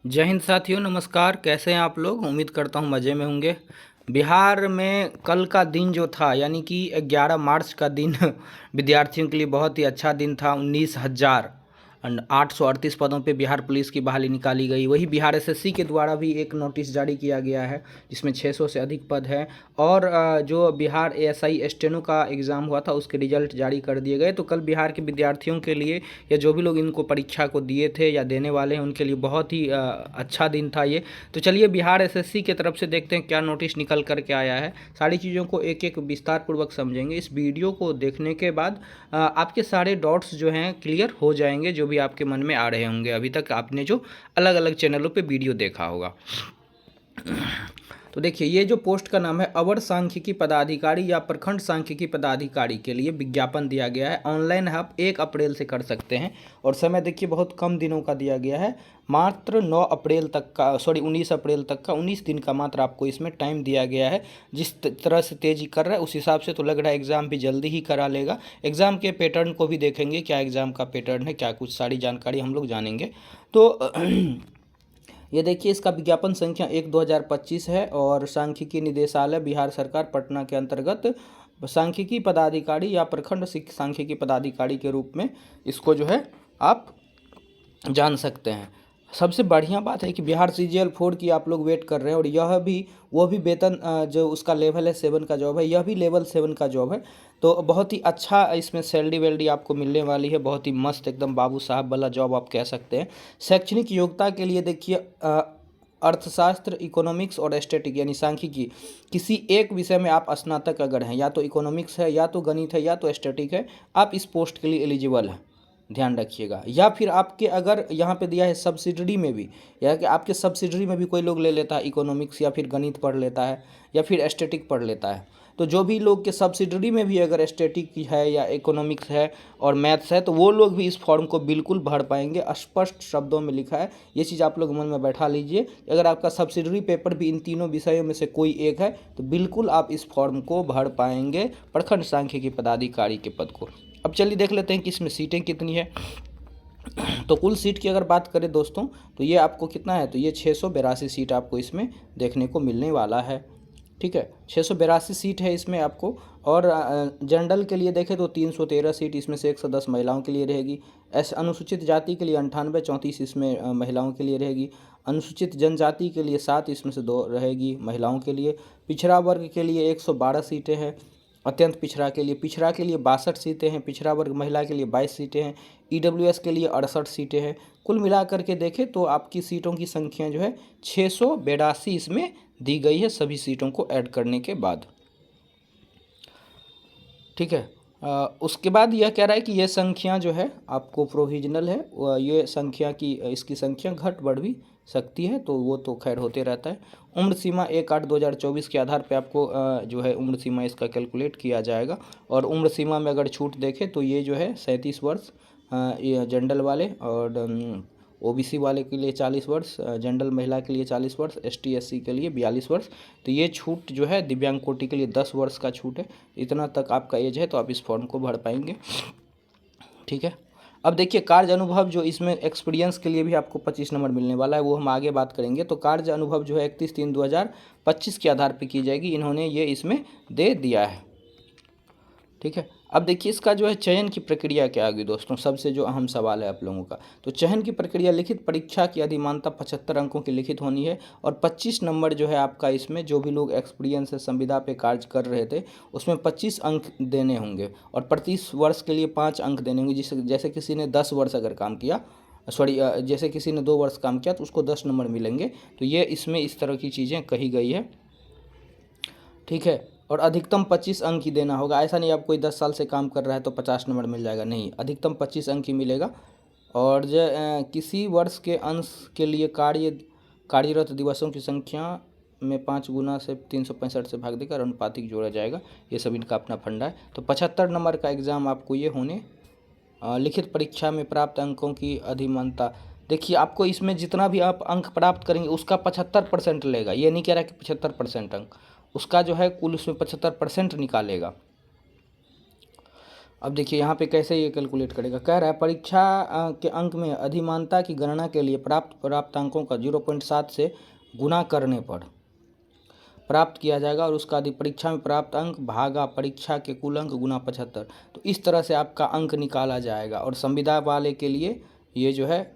जय हिंद साथियों, नमस्कार। कैसे हैं आप लोग? उम्मीद करता हूँ मज़े में होंगे। बिहार में कल का दिन जो था यानी कि 11 मार्च का दिन विद्यार्थियों के लिए बहुत ही अच्छा दिन था। 19,838 पदों पे बिहार पुलिस की बहाली निकाली गई। वही बिहार एसएससी के द्वारा भी एक नोटिस जारी किया गया है जिसमें 600 से अधिक पद है। और जो बिहार एएसआई स्टेनो का एग्ज़ाम हुआ था उसके रिजल्ट जारी कर दिए गए। तो कल बिहार के विद्यार्थियों के लिए या जो भी लोग इनको परीक्षा को दिए थे या देने वाले हैं उनके लिए बहुत ही अच्छा दिन था ये। तो चलिए बिहार एसएससी की तरफ से देखते हैं क्या नोटिस निकल कर के आया है। सारी चीज़ों को एक एक विस्तार पूर्वक समझेंगे। इस वीडियो को देखने के बाद आपके सारे डॉट्स जो हैं क्लियर हो जाएंगे, जो भी आपके मन में आ रहे होंगे अभी तक आपने जो अलग अलग चैनलों पे वीडियो देखा होगा। तो देखिए, ये जो पोस्ट का नाम है अवर सांख्यिकी पदाधिकारी या प्रखंड सांख्यिकी पदाधिकारी के लिए विज्ञापन दिया गया है। ऑनलाइन आप 1 अप्रैल से कर सकते हैं और समय देखिए बहुत कम दिनों का दिया गया है। मात्र 9 अप्रैल तक का 19 अप्रैल तक का 19 दिन का मात्र आपको इसमें टाइम दिया गया है। जिस तरह से तेजी कर रहा है उस हिसाब से तो लग रहा है एग्ज़ाम भी जल्दी ही करा लेगा। एग्ज़ाम के पैटर्न को भी देखेंगे, क्या एग्ज़ाम का पैटर्न है, क्या कुछ सारी जानकारी हम लोग जानेंगे। तो ये देखिए, इसका विज्ञापन संख्या 1/2025 है और सांख्यिकी निदेशालय बिहार सरकार पटना के अंतर्गत सांख्यिकी पदाधिकारी या प्रखंड सांख्यिकी पदाधिकारी के रूप में इसको जो है आप जान सकते हैं। सबसे बढ़िया बात है कि बिहार सीजीएल 4 की आप लोग वेट कर रहे हैं और यह भी वो भी वेतन जो उसका लेवल है 7 का जॉब है, यह भी लेवल 7 का जॉब है। तो बहुत ही अच्छा इसमें सैलरी वैलरी आपको मिलने वाली है। बहुत ही मस्त एकदम बाबू साहब वाला जॉब आप कह सकते हैं। शैक्षणिक योग्यता के लिए देखिए, अर्थशास्त्र, इकोनॉमिक्स और एस्थेटिक यानी सांख्यिकी किसी एक विषय में आप स्नातक अगर हैं, या तो इकोनॉमिक्स है या तो गणित है या तो एस्थेटिक है, आप इस पोस्ट के लिए एलिजिबल हैं। ध्यान रखिएगा। या फिर आपके अगर यहाँ पे दिया है सब्सिडरी में भी, या कि आपके सब्सिडरी में भी कोई लोग ले लेता है इकोनॉमिक्स या फिर गणित पढ़ लेता है या फिर एस्थेटिक पढ़ लेता है, तो जो भी लोग के सब्सिडरी में भी अगर एस्थेटिक है या इकोनॉमिक्स है और मैथ्स है तो वो लोग भी इस फॉर्म को बिल्कुल भर पाएंगे। स्पष्ट शब्दों में लिखा है, ये चीज़ आप लोग मन में बैठा लीजिए। अगर आपका सब्सिडरी पेपर भी इन तीनों विषयों में से कोई एक है तो बिल्कुल आप इस फॉर्म को भर पाएंगे, प्रखंड सांख्यिकी पदाधिकारी के पद को। अब चलिए देख लेते हैं कि इसमें सीटें कितनी है। तो कुल सीट की अगर बात करें दोस्तों तो ये आपको कितना है, तो ये 682 सीट आपको इसमें देखने को मिलने वाला है। ठीक है, 682 सीट है इसमें आपको। और जनरल के लिए देखें तो 313 सीट, इसमें से 110 महिलाओं के लिए रहेगी। अनुसूचित जाति के लिए 98, 34 इसमें महिलाओं के लिए रहेगी। अनुसूचित जनजाति के लिए 7, इसमें से 2 रहेगी महिलाओं के लिए। पिछड़ा वर्ग के लिए 112 सीटें हैं। अत्यंत पिछड़ा के लिए 62 सीटें हैं। पिछड़ा वर्ग महिला के लिए 22 सीटें हैं। ईडब्ल्यूएस के लिए 68 सीटें हैं। कुल मिलाकर के देखें तो आपकी सीटों की संख्या जो है 682 इसमें दी गई है सभी सीटों को ऐड करने के बाद। ठीक है, उसके बाद यह कह रहा है कि यह संख्या जो है आपको प्रोविजनल है। ये संख्या की इसकी संख्या घट बढ़ भी सकती है, तो वो तो खैर होते रहता है। उम्र सीमा 1/8/2024 के आधार पे आपको जो है उम्र सीमा इसका कैलकुलेट किया जाएगा। और उम्र सीमा में अगर छूट देखें तो ये जो है 37 वर्ष ये जनरल वाले, और ओबीसी वाले के लिए 40 वर्ष, जनरल महिला के लिए 40 वर्ष, एसटी एससी के लिए 42 वर्ष। तो ये छूट जो है दिव्यांग कोटि के लिए 10 वर्ष का छूट है। इतना तक आपका एज है तो आप इस फॉर्म को भर पाएंगे। ठीक है, अब देखिए कार्य अनुभव जो इसमें एक्सपीरियंस के लिए भी आपको 25 नंबर मिलने वाला है, वो हम आगे बात करेंगे। तो कार्य अनुभव जो है 31/3/2025 के आधार पर की जाएगी, इन्होंने ये इसमें दे दिया है। ठीक है, अब देखिए इसका जो है चयन की प्रक्रिया क्या होगी दोस्तों, सबसे जो अहम सवाल है आप लोगों का। तो चयन की प्रक्रिया, लिखित परीक्षा की अधिमानता 75 अंकों की लिखित होनी है और 25 नंबर जो है आपका इसमें जो भी लोग एक्सपीरियंस है संविदा पे कार्य कर रहे थे उसमें 25 अंक देने होंगे और प्रति वर्ष के लिए 5 अंक देने होंगे। जैसे किसी ने 10 वर्ष अगर काम किया, जैसे किसी ने 2 वर्ष काम किया तो उसको 10 नंबर मिलेंगे। तो ये इसमें इस तरह की चीज़ें कही गई है। ठीक है, और अधिकतम 25 अंक ही देना होगा। ऐसा नहीं आप कोई 10 साल से काम कर रहा है तो 50 नंबर मिल जाएगा, नहीं, अधिकतम 25 अंक ही मिलेगा। और किसी वर्ष के अंश के लिए कार्यरत दिवसों की संख्या में 5 गुना से 365 से भाग देकर अनुपातिक जोड़ा जाएगा। ये सब इनका अपना फंडा है। तो 75 नंबर का एग्ज़ाम आपको ये होने, लिखित परीक्षा में प्राप्त अंकों की अधिमानता, देखिए आपको इसमें जितना भी आप अंक प्राप्त करेंगे उसका 75% लेगा। ये नहीं कह रहा कि 75% अंक, उसका जो है कुल उसमें 75% निकालेगा। अब देखिए यहाँ पे कैसे ये कैलकुलेट करेगा। कह रहा है परीक्षा के अंक में अधिमानता की गणना के लिए प्राप्त अंकों का 0.7 से गुना करने पर प्राप्त किया जाएगा और उसका परीक्षा में प्राप्त अंक भागा परीक्षा के कुल अंक गुना 75। तो इस तरह से आपका अंक निकाला जाएगा और संविदा वाले के लिए ये जो है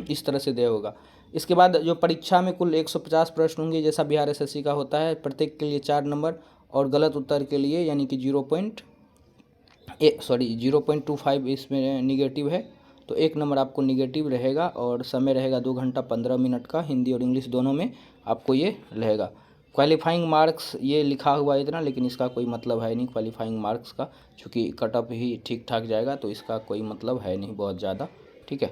इस तरह से दे होगा। इसके बाद जो परीक्षा में कुल 150 प्रश्न होंगे जैसा बिहार एसएससी का होता है, प्रत्येक के लिए 4 नंबर और गलत उत्तर के लिए यानी कि 0.25 इसमें निगेटिव है तो 1 नंबर आपको निगेटिव रहेगा और समय रहेगा 2 घंटा 15 मिनट का, हिंदी और इंग्लिश दोनों में आपको ये रहेगा। क्वालिफाइंग मार्क्स ये लिखा हुआ है इतना, लेकिन इसका कोई मतलब है नहीं क्वालिफाइंग मार्क्स का, चूँकि कट ऑफ ही ठीक ठाक जाएगा तो इसका कोई मतलब है नहीं बहुत ज़्यादा। ठीक है,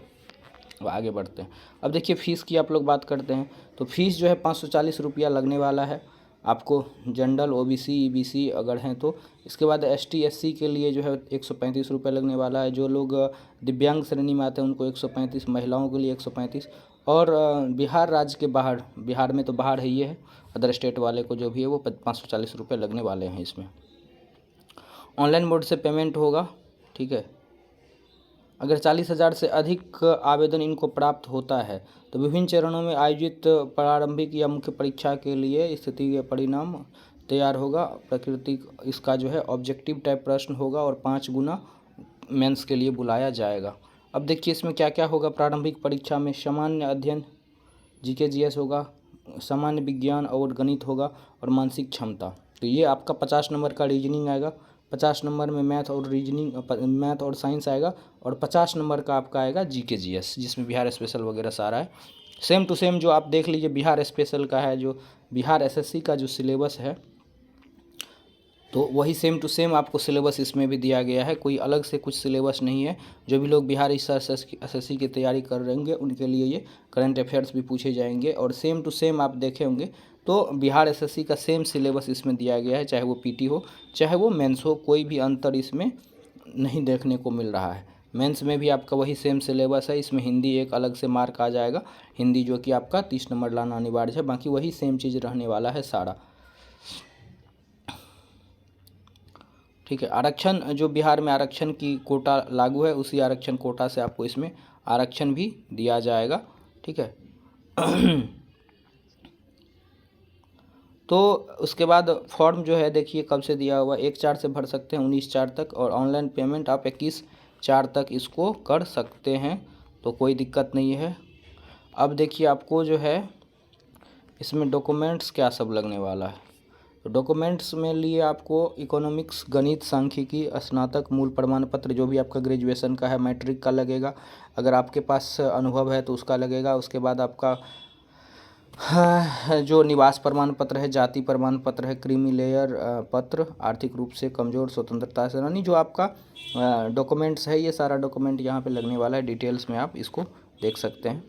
अब आगे बढ़ते हैं। अब देखिए फ़ीस की आप लोग बात करते हैं तो फीस जो है 540 रुपया लगने वाला है आपको, जनरल ओबीसी ईबीसी अगर हैं तो। इसके बाद एसटी एससी के लिए जो है 135 रुपये लगने वाला है। जो लोग दिव्यांग श्रेणी में आते हैं उनको 135, महिलाओं के लिए 135 और बिहार राज्य के बाहर, बिहार में तो बाहर है ये है, अदर स्टेट वाले को जो भी है वो 540 रुपये लगने वाले हैं इसमें। ऑनलाइन मोड से पेमेंट होगा। ठीक है, अगर 40,000 से अधिक आवेदन इनको प्राप्त होता है तो विभिन्न चरणों में आयोजित प्रारंभिक या मुख्य परीक्षा के लिए स्थिति के परिणाम तैयार होगा। प्रकृति इसका जो है ऑब्जेक्टिव टाइप प्रश्न होगा और 5 गुना मेंस के लिए बुलाया जाएगा। अब देखिए इसमें क्या क्या होगा। प्रारंभिक परीक्षा में सामान्य अध्ययन जीके जीएस होगा, सामान्य विज्ञान और गणित होगा और मानसिक क्षमता। तो ये आपका 50 नंबर का रीजनिंग आएगा, 50 नंबर में मैथ और साइंस आएगा और 50 नंबर का आपका आएगा जीके जीएस जिसमें बिहार स्पेशल वगैरह सारा है। सेम टू सेम जो आप देख लीजिए बिहार स्पेशल का है, जो बिहार एसएससी का जो सिलेबस है तो वही सेम टू सेम आपको सिलेबस इसमें भी दिया गया है, कोई अलग से कुछ सिलेबस नहीं है। जो भी लोग बिहार एसएससी की तैयारी कर रहे होंगे उनके लिए ये करंट अफेयर्स भी पूछे जाएंगे और सेम टू सेम आप देखे होंगे तो बिहार एसएससी का सेम सिलेबस इसमें दिया गया है, चाहे वो पीटी हो चाहे वो मेंस हो, कोई भी अंतर इसमें नहीं देखने को मिल रहा है। मेंस में भी आपका वही सेम सिलेबस है, इसमें हिंदी एक अलग से मार्क आ जाएगा, हिंदी जो कि आपका 30 नंबर लाना अनिवार्य है, बाकी वही सेम चीज़ रहने वाला है सारा। ठीक है, आरक्षण जो बिहार में आरक्षण की कोटा लागू है उसी आरक्षण कोटा से आपको इसमें आरक्षण भी दिया जाएगा। ठीक है तो उसके बाद फॉर्म जो है देखिए कब से दिया हुआ, 1/4 से भर सकते हैं 19/4 तक और ऑनलाइन पेमेंट आप 21/4 तक इसको कर सकते हैं, तो कोई दिक्कत नहीं है। अब देखिए आपको जो है इसमें डॉक्यूमेंट्स क्या सब लगने वाला है। तो डॉक्यूमेंट्स में लिए आपको इकोनॉमिक्स, गणित, सांख्यिकी, स्नातक, मूल प्रमाण पत्र जो भी आपका ग्रेजुएशन का है, मैट्रिक का लगेगा, अगर आपके पास अनुभव है तो उसका लगेगा। उसके बाद आपका जो निवास प्रमाण पत्र है, जाति प्रमाण पत्र है, क्रीमी लेयर पत्र, आर्थिक रूप से कमज़ोर, स्वतंत्रता सेनानी, जो आपका डॉक्यूमेंट्स है ये सारा डॉक्यूमेंट यहाँ पे लगने वाला है। डिटेल्स में आप इसको देख सकते हैं।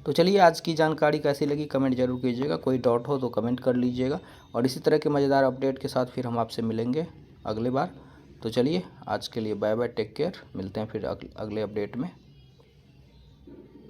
तो चलिए आज की जानकारी कैसी लगी कमेंट जरूर कीजिएगा, कोई डाउट हो तो कमेंट कर लीजिएगा और इसी तरह के मज़ेदार अपडेट के साथ फिर हम आपसे मिलेंगे अगले बार। तो चलिए आज के लिए बाय बाय, टेक केयर, मिलते हैं फिर अगले अपडेट में।